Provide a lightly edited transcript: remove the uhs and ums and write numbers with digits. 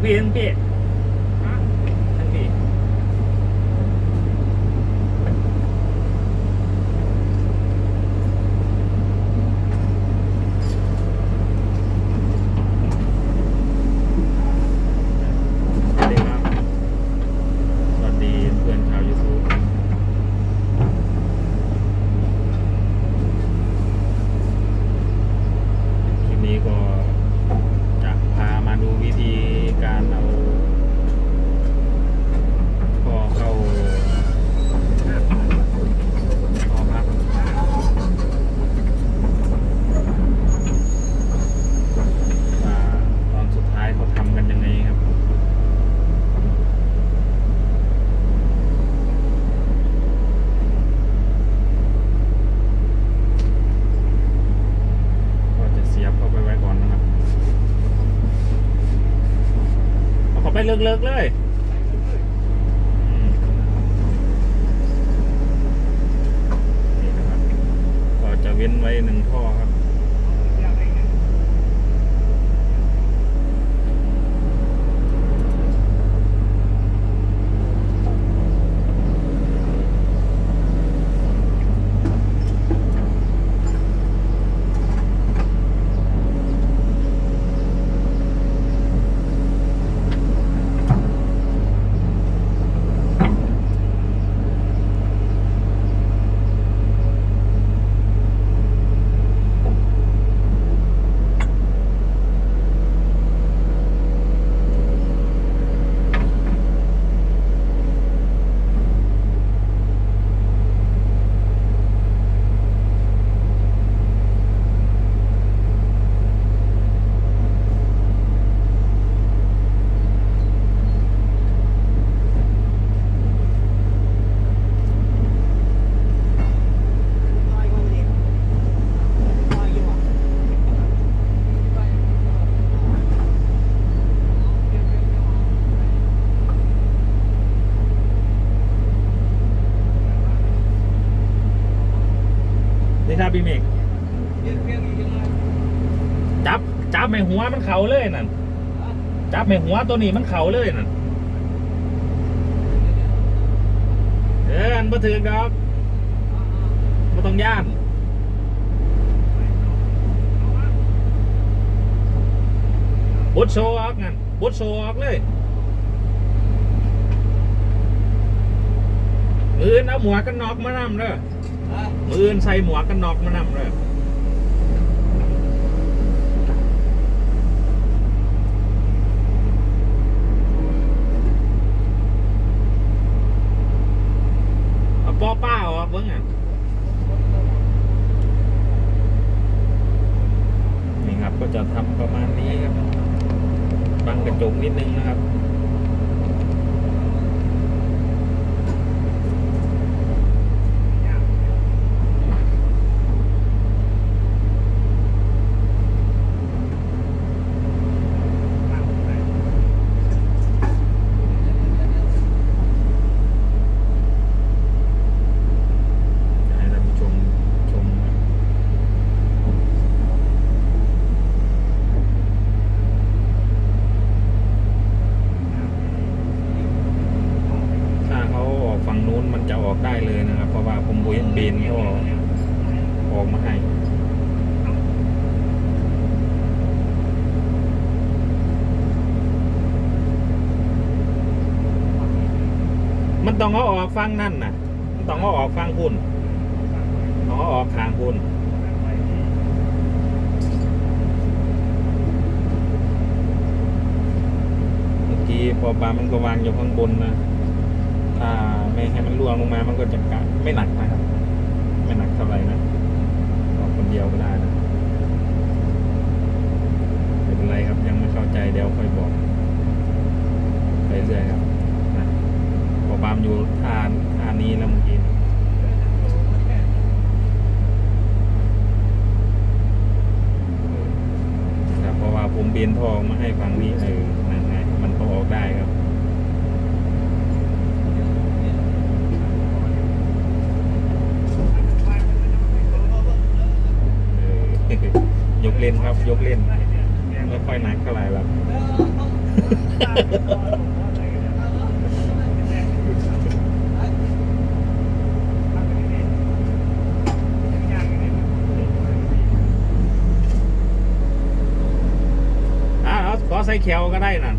พี่ทั้งพี่ทั้งพี่สวัสดีครับสวัสดีเพื่อนชาว YouTube คลิปนี้ก็จะพามาดูวิธีการเอาท่อเข้าท่อพักตอนสุดท้ายเขาทำกันยังไงครับก็จะเสียบเข้าไปไว้ก่อนนะครับเอาเข้าไปเลิกๆเลยนี่นะครับก็จะเว้นไว้หนึ่งท่อครับนี่ครับพี่เมกจับไม่หัวมันเข่าเลยนั่นจับไม่หัวตัวนี้มันเข่าเลยนั่นอันบ่ถึงดอกบ่ต้องย่านบดโชว์ออกงั้นบดโชว์ออกเลยมือเอาหมวกกันน็อกมานำเด้อมือใส่หมวกกันน็อกมานำเด้อปอป้าออกเบิ้งอ่ะนี่ครับก็จะทำประมาณนี้ครับบังกระจกนิดนึงนะครับฝั่งนู้นมันจะออกได้เลยนะครับเพราะว่าผมบุยเบนก็ออกมาให้มันต้องเอาออกฟังนั่นน่ะมันต้องเอาออกฟังพุ่นเอาออกทางพุ่นเมื่อกี้พอปลามันก็วางอยู่ข้างบนนะถ้าไม่ให้มันล่วงลงมามันก็จะกะไม่หนักนะครับไม่หนักเท่าไหร่นะออกคนเดียวก็ได้นะไม่เป็นไรครับยังไม่เข้าใจเดี๋ยวค่อยบอกไปเรื่อยครับนะพอปามอยู่ท่านี้แล้วเมื่อกี้ครับเพราะว่าผมเบนท่อมาให้ฝั่งนี้นั่นไงมันก็ออกได้ครับยกเล่นครับยกเล่นไม่ค่อยหนักเท่าไหร่หรอก เอาขอใส่แควก็ได้น่ะ